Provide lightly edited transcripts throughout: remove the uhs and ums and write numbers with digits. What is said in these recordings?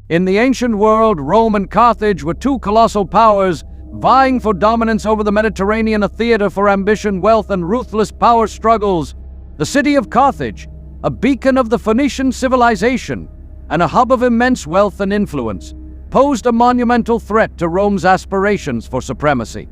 In the ancient world, Rome and Carthage were two colossal powers vying for dominance over the Mediterranean, a theater for ambition, wealth, and ruthless power struggles. The city of Carthage, a beacon of the Phoenician civilization and a hub of immense wealth and influence, posed a monumental threat to Rome's aspirations for supremacy.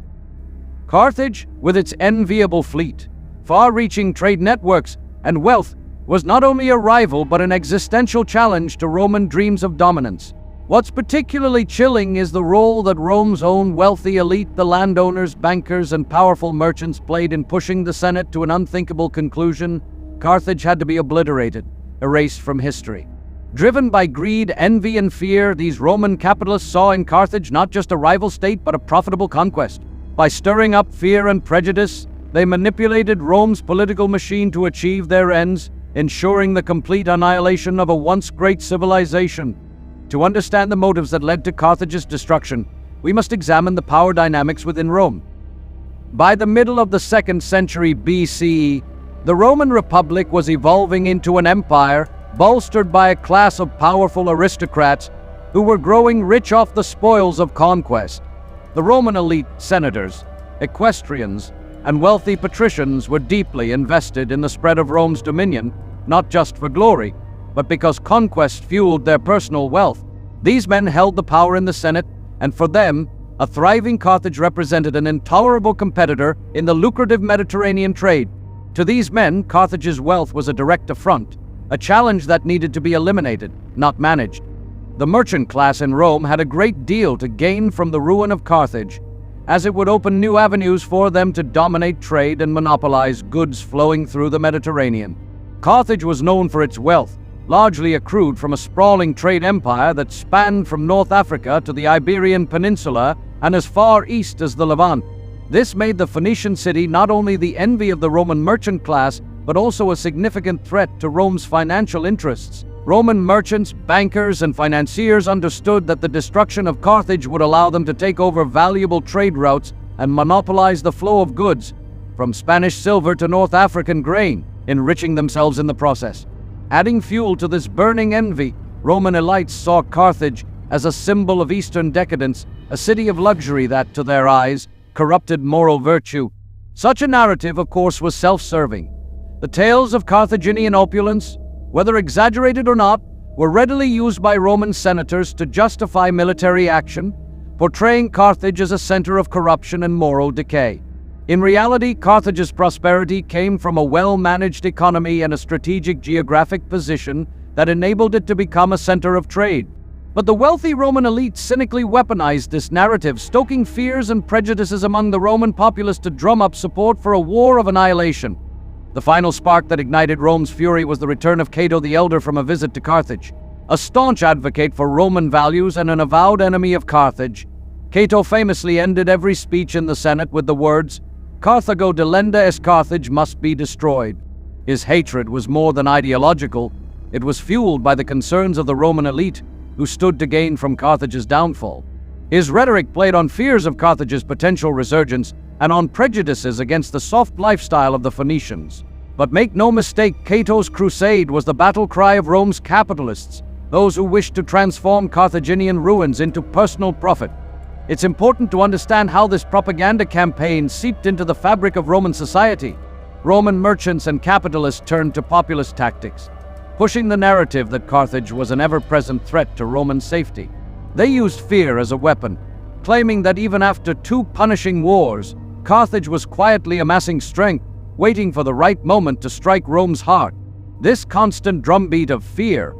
Carthage, with its enviable fleet, far-reaching trade networks, and wealth, was not only a rival but an existential challenge to Roman dreams of dominance. What's particularly chilling is the role that Rome's own wealthy elite, the landowners, bankers, and powerful merchants, played in pushing the Senate to an unthinkable conclusion. Carthage had to be obliterated, erased from history. Driven by greed, envy, and fear, these Roman capitalists saw in Carthage not just a rival state but a profitable conquest. By stirring up fear and prejudice, they manipulated Rome's political machine to achieve their ends, ensuring the complete annihilation of a once great civilization. To understand the motives that led to Carthage's destruction, we must examine the power dynamics within Rome. By the middle of the 2nd century BCE, the Roman Republic was evolving into an empire bolstered by a class of powerful aristocrats who were growing rich off the spoils of conquest. The Roman elite, senators, equestrians, and wealthy patricians were deeply invested in the spread of Rome's dominion, not just for glory, but because conquest fueled their personal wealth. These men held the power in the Senate, and for them, a thriving Carthage represented an intolerable competitor in the lucrative Mediterranean trade. To these men, Carthage's wealth was a direct affront, a challenge that needed to be eliminated, not managed. The merchant class in Rome had a great deal to gain from the ruin of Carthage, as it would open new avenues for them to dominate trade and monopolize goods flowing through the Mediterranean. Carthage was known for its wealth, largely accrued from a sprawling trade empire that spanned from North Africa to the Iberian Peninsula and as far east as the Levant. This made the Phoenician city not only the envy of the Roman merchant class, but also a significant threat to Rome's financial interests. Roman merchants, bankers, and financiers understood that the destruction of Carthage would allow them to take over valuable trade routes and monopolize the flow of goods, from Spanish silver to North African grain, enriching themselves in the process. Adding fuel to this burning envy, Roman elites saw Carthage as a symbol of Eastern decadence, a city of luxury that, to their eyes, corrupted moral virtue. Such a narrative, of course, was self-serving. The tales of Carthaginian opulence, whether exaggerated or not, were readily used by Roman senators to justify military action, portraying Carthage as a center of corruption and moral decay. In reality, Carthage's prosperity came from a well-managed economy and a strategic geographic position that enabled it to become a center of trade. But the wealthy Roman elite cynically weaponized this narrative, stoking fears and prejudices among the Roman populace to drum up support for a war of annihilation. The final spark that ignited Rome's fury was the return of Cato the Elder from a visit to Carthage. A staunch advocate for Roman values and an avowed enemy of Carthage, Cato famously ended every speech in the Senate with the words, "Carthago delenda est Carthage must be destroyed." His hatred was more than ideological. It was fueled by the concerns of the Roman elite, who stood to gain from Carthage's downfall. His rhetoric played on fears of Carthage's potential resurgence and on prejudices against the soft lifestyle of the Phoenicians. But make no mistake, Katos Crusade was the battle cry of Rome's capitalists, those who wished to transform Carthaginian ruins into personal profit. It's important to understand how this propaganda campaign seeped into the fabric of Roman society. Roman merchants and capitalists turned to populist tactics, pushing the narrative that Carthage was an ever-present threat to Roman safety. They used fear as a weapon, claiming that even after 2 punishing wars, Carthage was quietly amassing strength, waiting for the right moment to strike Rome's heart. This constant drumbeat of fear,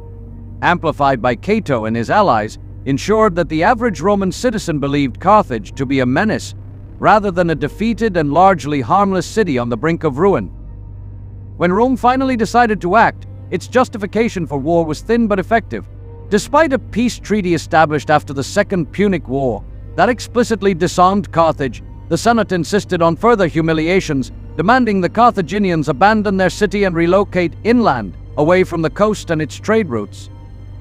amplified by Cato and his allies, ensured that the average Roman citizen believed Carthage to be a menace, rather than a defeated and largely harmless city on the brink of ruin. When Rome finally decided to act, its justification for war was thin but effective. Despite a peace treaty established after the Second Punic War that explicitly disarmed Carthage, the Senate insisted on further humiliations, demanding the Carthaginians abandon their city and relocate inland, away from the coast and its trade routes.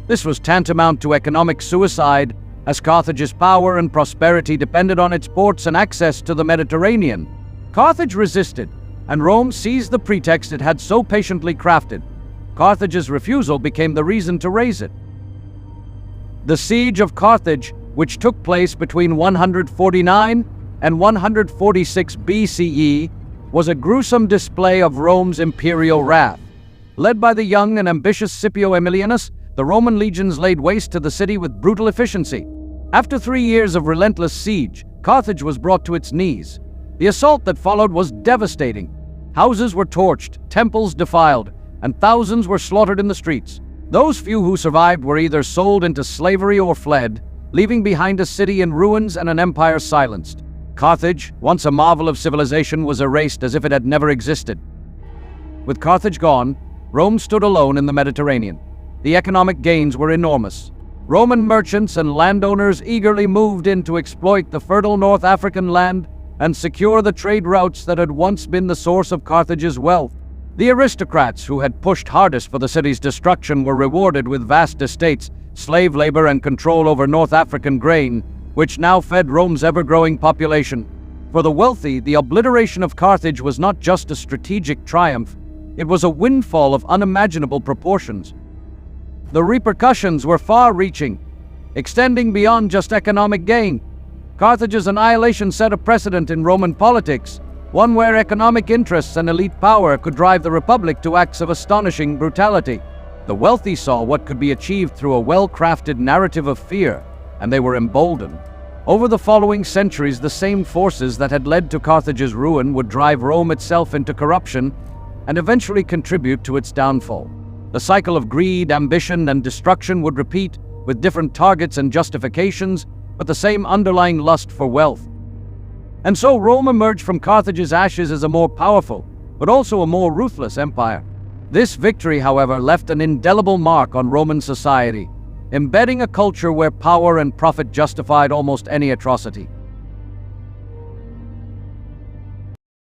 This was tantamount to economic suicide, as Carthage's power and prosperity depended on its ports and access to the Mediterranean. Carthage resisted, and Rome seized the pretext it had so patiently crafted. Carthage's refusal became the reason to raise it. The siege of Carthage, which took place between 149 and 146 BCE, was a gruesome display of Rome's imperial wrath. Led by the young and ambitious Scipio Aemilianus, the Roman legions laid waste to the city with brutal efficiency. After 3 years of relentless siege, Carthage was brought to its knees. The assault that followed was devastating. Houses were torched, temples defiled, and thousands were slaughtered in the streets. Those few who survived were either sold into slavery or fled, leaving behind a city in ruins and an empire silenced. Carthage, once a marvel of civilization, was erased as if it had never existed. With Carthage gone, Rome stood alone in the Mediterranean. The economic gains were enormous. Roman merchants and landowners eagerly moved in to exploit the fertile North African land and secure the trade routes that had once been the source of Carthage's wealth. The aristocrats, who had pushed hardest for the city's destruction, were rewarded with vast estates, slave labor, and control over North African grain, which now fed Rome's ever-growing population. For the wealthy, the obliteration of Carthage was not just a strategic triumph, it was a windfall of unimaginable proportions. The repercussions were far-reaching, extending beyond just economic gain. Carthage's annihilation set a precedent in Roman politics, one where economic interests and elite power could drive the Republic to acts of astonishing brutality. The wealthy saw what could be achieved through a well-crafted narrative of fear, and they were emboldened. Over the following centuries, the same forces that had led to Carthage's ruin would drive Rome itself into corruption and eventually contribute to its downfall. The cycle of greed, ambition, and destruction would repeat, with different targets and justifications, but the same underlying lust for wealth. And so Rome emerged from Carthage's ashes as a more powerful, but also a more ruthless empire. This victory, however, left an indelible mark on Roman society, embedding a culture where power and profit justified almost any atrocity.